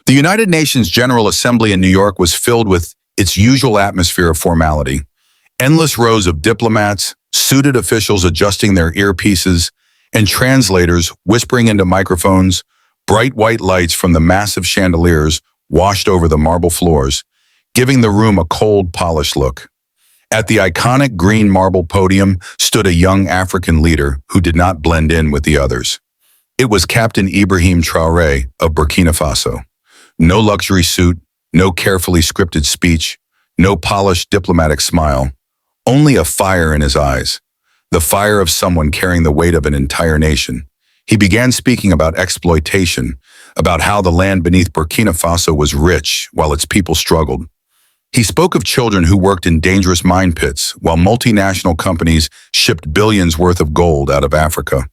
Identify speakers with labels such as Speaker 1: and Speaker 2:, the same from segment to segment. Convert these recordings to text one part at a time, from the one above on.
Speaker 1: The United Nations General Assembly in New York was filled with its usual atmosphere of formality. Endless rows of diplomats, suited officials adjusting their earpieces, and translators whispering into microphones. Bright white lights from the massive chandeliers washed over the marble floors, giving the room a cold, polished look. At the iconic green marble podium stood a young African leader who did not blend in with the others. It was Captain Ibrahim Traoré of Burkina Faso. No luxury suit, no carefully scripted speech, no polished diplomatic smile, only a fire in his eyes, the fire of someone carrying the weight of an entire nation. He began speaking about exploitation, about how the land beneath Burkina Faso was rich while its people struggled. He spoke of children who worked in dangerous mine pits while multinational companies shipped billions worth of gold out of Africa.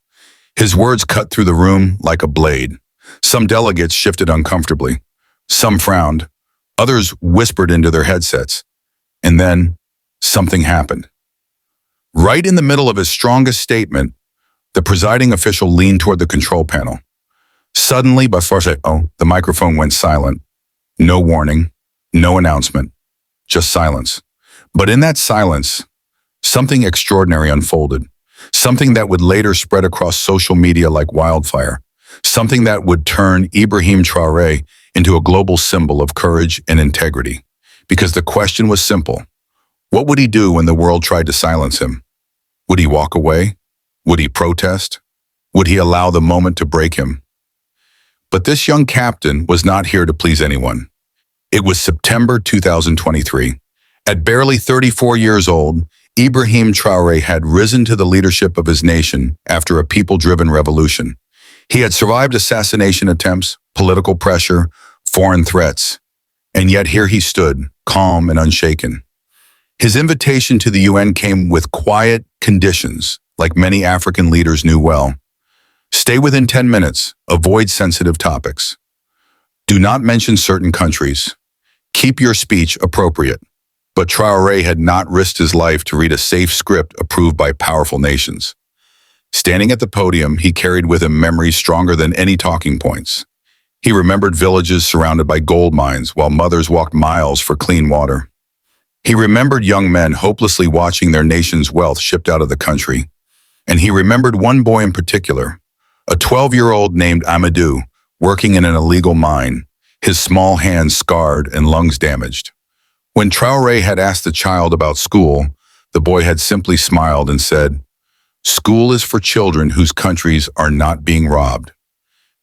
Speaker 1: His words cut through the room like a blade. Some delegates shifted uncomfortably. Some frowned. Others whispered into their headsets. And then something happened. Right in the middle of his strongest statement, the presiding official leaned toward the control panel. Suddenly, the microphone went silent. No warning, no announcement, just silence. But in that silence, something extraordinary unfolded. Something that would later spread across social media like wildfire. Something that would turn Ibrahim Traoré into a global symbol of courage and integrity. Because the question was simple. What would he do when the world tried to silence him? Would he walk away? Would he protest? Would he allow the moment to break him? But this young captain was not here to please anyone. It was September 2023. At barely 34 years old, Ibrahim Traoré had risen to the leadership of his nation after a people-driven revolution. He had survived assassination attempts, political pressure, foreign threats, and yet here he stood, calm and unshaken. His invitation to the UN came with quiet conditions, like many African leaders knew well. Stay within 10 minutes, avoid sensitive topics. Do not mention certain countries. Keep your speech appropriate. But Traoré had not risked his life to read a safe script approved by powerful nations. Standing at the podium, he carried with him memories stronger than any talking points. He remembered villages surrounded by gold mines while mothers walked miles for clean water. He remembered young men hopelessly watching their nation's wealth shipped out of the country. And he remembered one boy in particular, a 12-year-old named Amadou, working in an illegal mine, his small hands scarred and lungs damaged. When Traoré had asked the child about school, the boy had simply smiled and said, "School is for children whose countries are not being robbed."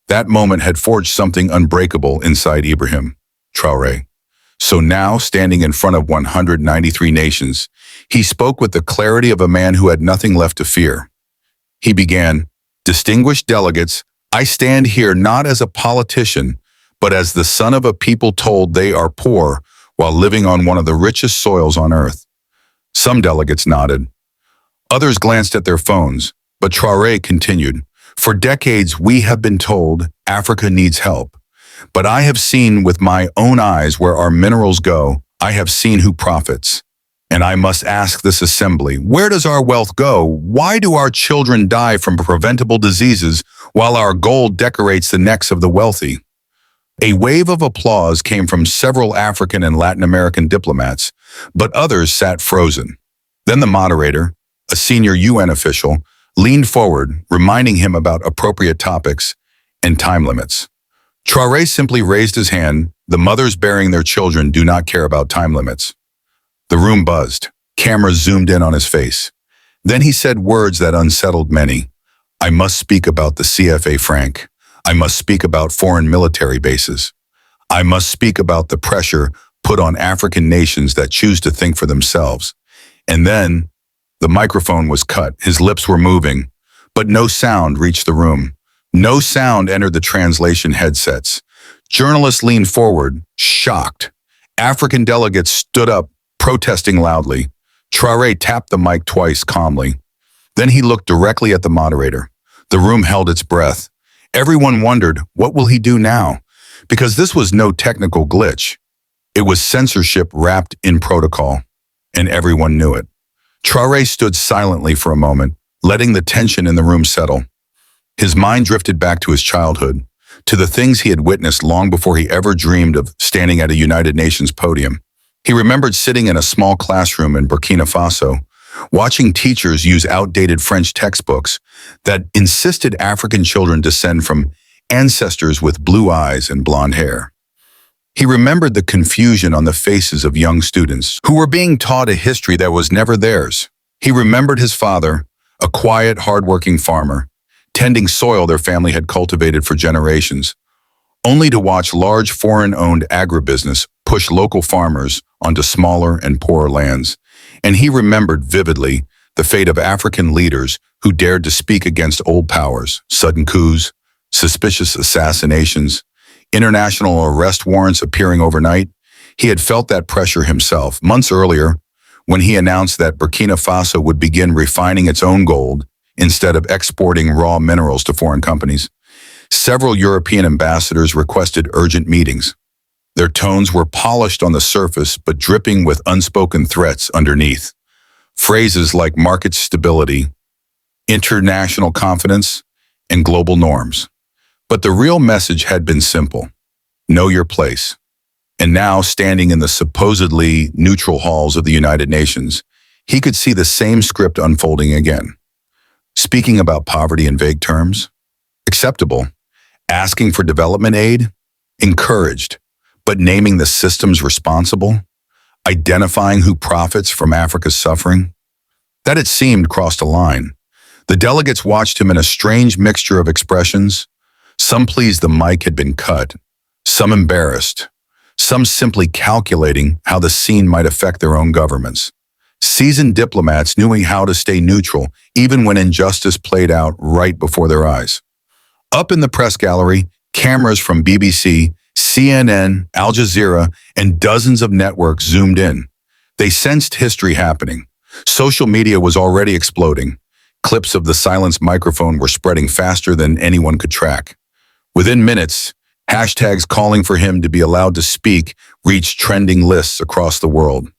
Speaker 1: That moment had forged something unbreakable inside Ibrahim Traoré. So now, standing in front of 193 nations, he spoke with the clarity of a man who had nothing left to fear. He began, "Distinguished delegates, I stand here not as a politician, but as the son of a people told they are poor while living on one of the richest soils on earth." Some delegates nodded. Others glanced at their phones, but Traoré continued, "For decades we have been told Africa needs help. But I have seen with my own eyes where our minerals go. I have seen who profits. And I must ask this assembly, where does our wealth go? Why do our children die from preventable diseases while our gold decorates the necks of the wealthy?" A wave of applause came from several African and Latin American diplomats, but others sat frozen. Then the moderator, a senior UN official, leaned forward, reminding him about appropriate topics and time limits. Traoré simply raised his hand. The mothers bearing their children do not care about time limits. The room buzzed. Cameras zoomed in on his face. Then he said words that unsettled many. "I must speak about the CFA franc. I must speak about foreign military bases. I must speak about the pressure put on African nations that choose to think for themselves." And then the microphone was cut. His lips were moving, but no sound reached the room. No sound entered the translation headsets. Journalists leaned forward, shocked. African delegates stood up, protesting loudly. Traoré tapped the mic twice calmly. Then he looked directly at the moderator. The room held its breath. Everyone wondered, what will he do now? Because this was no technical glitch. It was censorship wrapped in protocol, and everyone knew it. Traoré stood silently for a moment, letting the tension in the room settle. His mind drifted back to his childhood, to the things he had witnessed long before he ever dreamed of standing at a United Nations podium. He remembered sitting in a small classroom in Burkina Faso, watching teachers use outdated French textbooks that insisted African children descend from ancestors with blue eyes and blonde hair. He remembered the confusion on the faces of young students who were being taught a history that was never theirs. He remembered his father, a quiet, hard-working farmer, tending soil their family had cultivated for generations, only to watch large foreign-owned agribusiness push local farmers onto smaller and poorer lands. And he remembered vividly the fate of African leaders who dared to speak against old powers, sudden coups, suspicious assassinations, international arrest warrants appearing overnight. He had felt that pressure himself months earlier when he announced that Burkina Faso would begin refining its own gold instead of exporting raw minerals to foreign companies. Several European ambassadors requested urgent meetings. Their tones were polished on the surface but dripping with unspoken threats underneath. Phrases like market stability, international confidence, and global norms. But the real message had been simple: know your place. And now, standing in the supposedly neutral halls of the United Nations, he could see the same script unfolding again. Speaking about poverty in vague terms, acceptable. Asking for development aid, encouraged. But naming the systems responsible, identifying who profits from Africa's suffering, that it seemed crossed a line. The delegates watched him in a strange mixture of expressions. Some pleased the mic had been cut, some embarrassed, some simply calculating how the scene might affect their own governments. Seasoned diplomats knew how to stay neutral even when injustice played out right before their eyes. Up in the press gallery, cameras from BBC, CNN, Al Jazeera, and dozens of networks zoomed in. They sensed history happening. Social media was already exploding. Clips of the silenced microphone were spreading faster than anyone could track. Within minutes, hashtags calling for him to be allowed to speak reached trending lists across the world.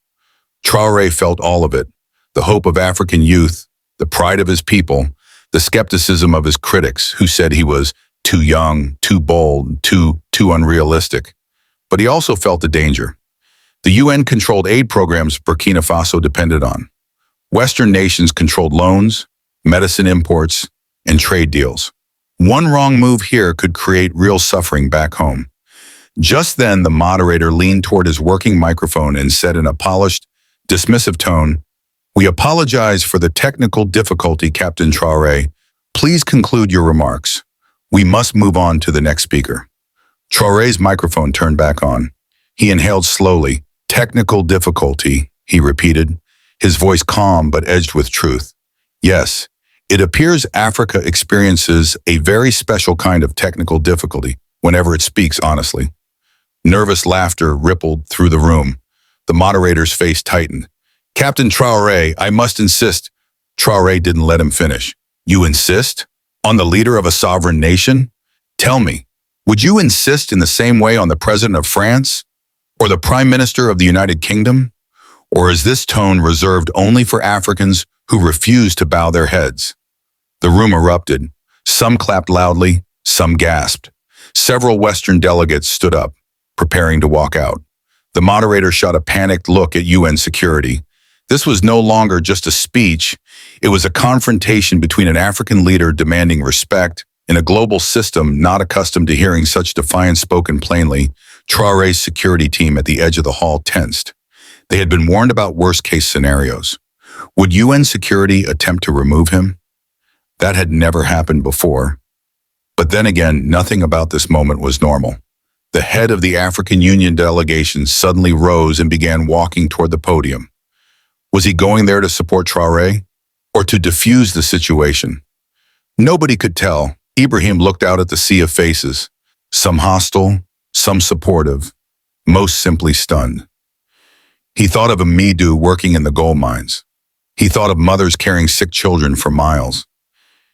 Speaker 1: Traoré felt all of it: the hope of African youth, the pride of his people, the skepticism of his critics who said he was too young, too bold, too unrealistic. But he also felt the danger. The UN-controlled aid programs Burkina Faso depended on. Western nations controlled loans, medicine imports, and trade deals. One wrong move here could create real suffering back home. Just then, the moderator leaned toward his working microphone and said in a polished, dismissive tone, "We apologize for the technical difficulty, Captain Traoré. Please conclude your remarks. We must move on to the next speaker." Traoré's microphone turned back on. He inhaled slowly. "Technical difficulty," he repeated, his voice calm but edged with truth. "Yes, it appears Africa experiences a very special kind of technical difficulty whenever it speaks honestly." Nervous laughter rippled through the room. The moderator's face tightened. "Captain Traoré, I must insist." Traoré didn't let him finish. "You insist? On the leader of a sovereign nation? Tell me, would you insist in the same way on the President of France? Or the Prime Minister of the United Kingdom? Or is this tone reserved only for Africans who refuse to bow their heads?" The room erupted. Some clapped loudly, some gasped. Several Western delegates stood up, preparing to walk out. The moderator shot a panicked look at UN security. This was no longer just a speech. It was a confrontation between an African leader demanding respect in a global system not accustomed to hearing such defiance spoken plainly. Traoré's security team at the edge of the hall tensed. They had been warned about worst-case scenarios. Would UN security attempt to remove him? That had never happened before. But then again, nothing about this moment was normal. The head of the African Union delegation suddenly rose and began walking toward the podium. Was he going there to support Traoré, or to defuse the situation? Nobody could tell. Ibrahim looked out at the sea of faces, some hostile, some supportive, most simply stunned. He thought of Amidou working in the gold mines. He thought of mothers carrying sick children for miles.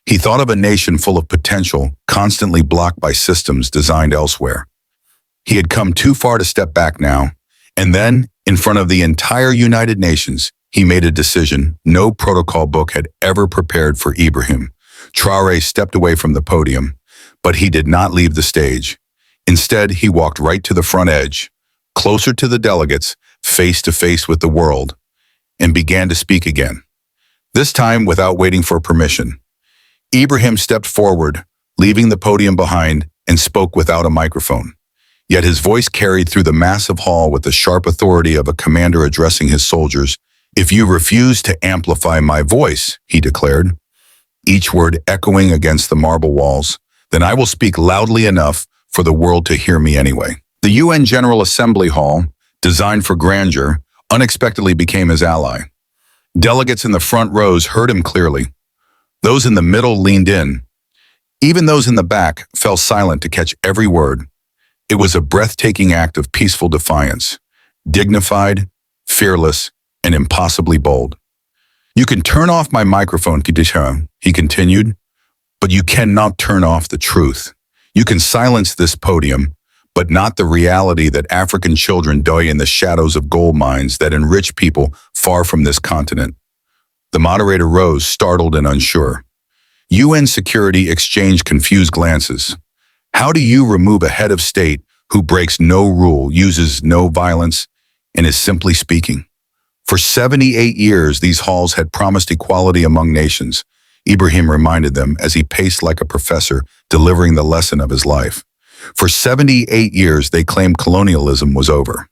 Speaker 1: He thought of a nation full of potential, constantly blocked by systems designed elsewhere. He had come too far to step back now, and then, in front of the entire United Nations, he made a decision no protocol book had ever prepared for Ibrahim. Traoré stepped away from the podium, But he did not leave the stage. Instead, he walked right to the front edge, closer to the delegates, face to face with the world, and began to speak again. This time without waiting for permission. Ibrahim stepped forward, leaving the podium behind, and spoke without a microphone. Yet his voice carried through the massive hall with the sharp authority of a commander addressing his soldiers. "If you refuse to amplify my voice," he declared, each word echoing against the marble walls, "then I will speak loudly enough for the world to hear me anyway." The UN General Assembly Hall, designed for grandeur, unexpectedly became his ally. Delegates in the front rows heard him clearly. Those in the middle leaned in. Even those in the back fell silent to catch every word. It was a breathtaking act of peaceful defiance, dignified, fearless, and impossibly bold. "You can turn off my microphone," he continued, "but you cannot turn off the truth. You can silence this podium, but not the reality that African children die in the shadows of gold mines that enrich people far from this continent." The moderator rose, startled and unsure. UN security exchanged confused glances. How do you remove a head of state who breaks no rule, uses no violence, and is simply speaking? For 78 years, these halls had promised equality among nations, Ibrahim reminded them as he paced like a professor, delivering the lesson of his life. For 78 years, they claimed colonialism was over.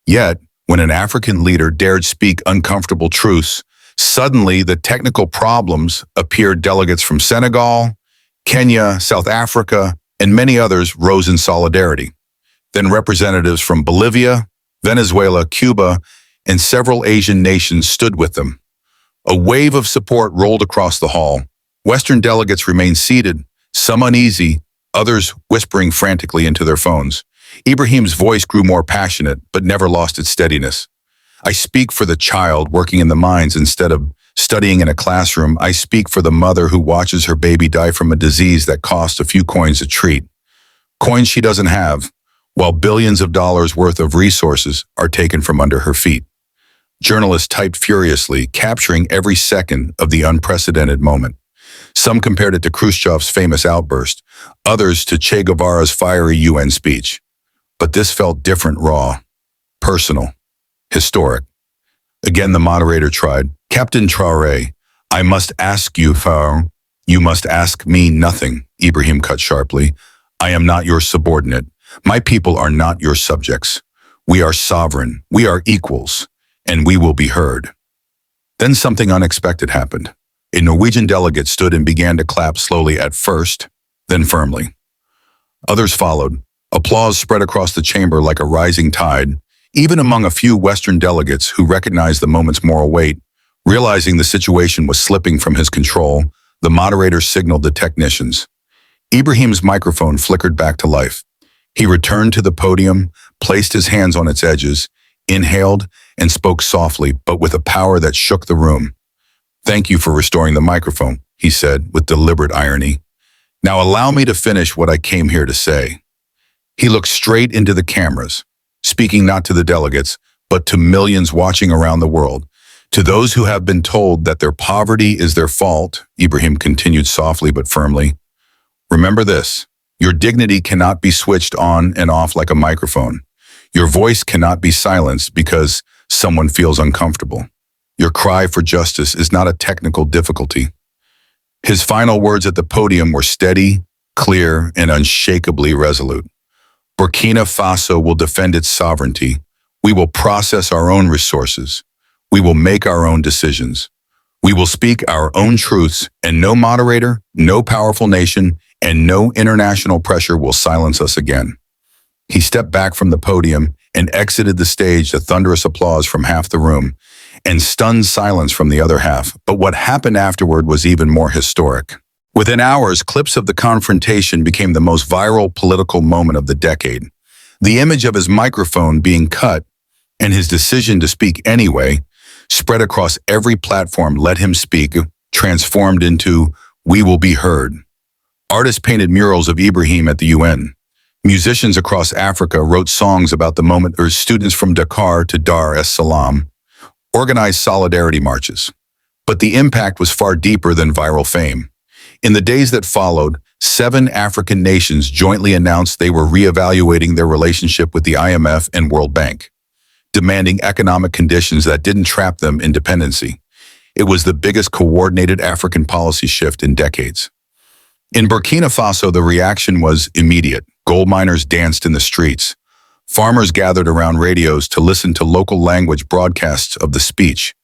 Speaker 1: Yet, when an African leader dared speak uncomfortable truths, suddenly the technical problems appeared. Delegates from Senegal, Kenya, South Africa, and many others rose in solidarity. Then representatives from Bolivia, Venezuela, Cuba, and several Asian nations stood with them. A wave of support rolled across the hall. Western delegates remained seated, some uneasy, others whispering frantically into their phones. Ibrahim's voice grew more passionate, but never lost its steadiness. "I speak for the child working in the mines instead of studying in a classroom. I speak for the mother who watches her baby die from a disease that costs a few coins a treat. Coins she doesn't have, while billions of dollars worth of resources are taken from under her feet." Journalists typed furiously, capturing every second of the unprecedented moment. Some compared it to Khrushchev's famous outburst, others to Che Guevara's fiery UN speech. But this felt different, raw, personal, historic. Again, the moderator tried. "Captain Traoré, I must ask you for..." "You must ask me nothing," Ibrahim cut sharply. "I am not your subordinate. My people are not your subjects. We are sovereign. We are equals. And we will be heard." Then something unexpected happened. A Norwegian delegate stood and began to clap slowly at first, then firmly. Others followed. Applause spread across the chamber like a rising tide, even among a few Western delegates who recognized the moment's moral weight. Realizing the situation was slipping from his control, the moderator signaled the technicians. Ibrahim's microphone flickered back to life. He returned to the podium, placed his hands on its edges, inhaled, and spoke softly, but with a power that shook the room. "Thank you for restoring the microphone," he said with deliberate irony. "Now allow me to finish what I came here to say." He looked straight into the cameras, speaking not to the delegates, but to millions watching around the world. "To those who have been told that their poverty is their fault," Ibrahim continued softly but firmly, "remember this. Your dignity cannot be switched on and off like a microphone. Your voice cannot be silenced because someone feels uncomfortable. Your cry for justice is not a technical difficulty." His final words at the podium were steady, clear, and unshakably resolute. "Burkina Faso will defend its sovereignty. We will process our own resources. We will make our own decisions. We will speak our own truths, and no moderator, no powerful nation, and no international pressure will silence us again." He stepped back from the podium and exited the stage to thunderous applause from half the room and stunned silence from the other half. But what happened afterward was even more historic. Within hours, clips of the confrontation became the most viral political moment of the decade. The image of his microphone being cut and his decision to speak anyway spread across every platform. "Let him speak" transformed into "We will be heard." Artists painted murals of Ibrahim at the UN. Musicians across Africa wrote songs about the moment. Students from Dakar to Dar es Salaam organized solidarity marches. But the impact was far deeper than viral fame. In the days that followed, 7 African nations jointly announced they were reevaluating their relationship with the IMF and World Bank, demanding economic conditions that didn't trap them in dependency. It was the biggest coordinated African policy shift in decades. In Burkina Faso, the reaction was immediate. Gold miners danced in the streets. Farmers gathered around radios to listen to local language broadcasts of the speech.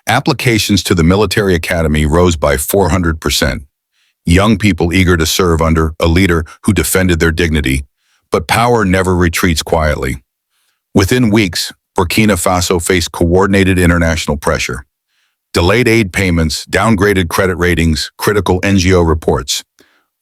Speaker 1: Applications to the military academy rose by 400%. Young people eager to serve under a leader who defended their dignity, but power never retreats quietly. Within weeks, Burkina Faso faced coordinated international pressure. Delayed aid payments, downgraded credit ratings, critical NGO reports.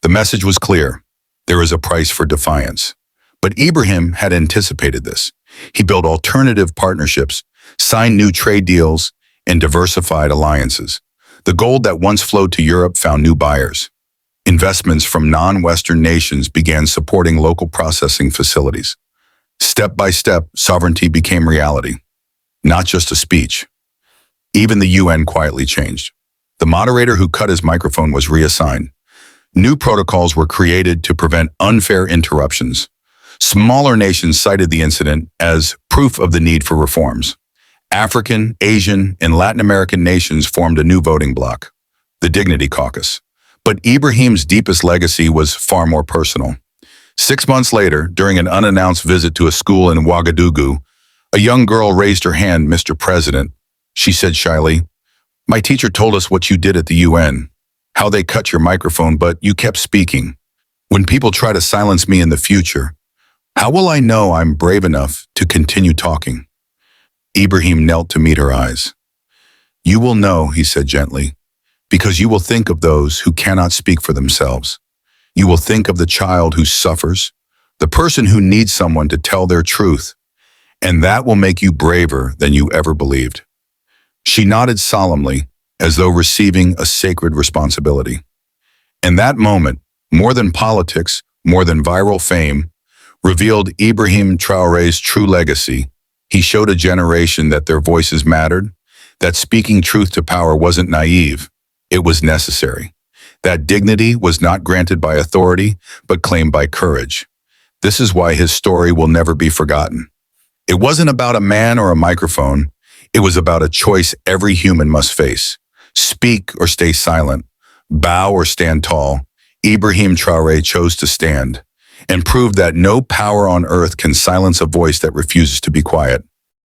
Speaker 1: The message was clear. There is a price for defiance. But Ibrahim had anticipated this. He built alternative partnerships, signed new trade deals, and diversified alliances. The gold that once flowed to Europe found new buyers. Investments from non-Western nations began supporting local processing facilities. Step by step, sovereignty became reality, not just a speech. Even the UN quietly changed. The moderator who cut his microphone was reassigned. New protocols were created to prevent unfair interruptions. Smaller nations cited the incident as proof of the need for reforms. African, Asian, and Latin American nations formed a new voting bloc, the Dignity Caucus. But Ibrahim's deepest legacy was far more personal. 6 months later, during an unannounced visit to a school in Ouagadougou, a young girl raised her hand. "Mr. President," she said shyly, "my teacher told us what you did at the UN, how they cut your microphone, but you kept speaking. When people try to silence me in the future, how will I know I'm brave enough to continue talking?" Ibrahim knelt to meet her eyes. "You will know," he said gently, "because you will think of those who cannot speak for themselves. You will think of the child who suffers, the person who needs someone to tell their truth, and that will make you braver than you ever believed." She nodded solemnly, as though receiving a sacred responsibility. And that moment, more than politics, more than viral fame, revealed Ibrahim Traoré's true legacy. He showed a generation that their voices mattered, that speaking truth to power wasn't naive, it was necessary. That dignity was not granted by authority, but claimed by courage. This is why his story will never be forgotten. It wasn't about a man or a microphone. It was about a choice every human must face. Speak or stay silent. Bow or stand tall. Ibrahim Traoré chose to stand and proved that no power on earth can silence a voice that refuses to be quiet.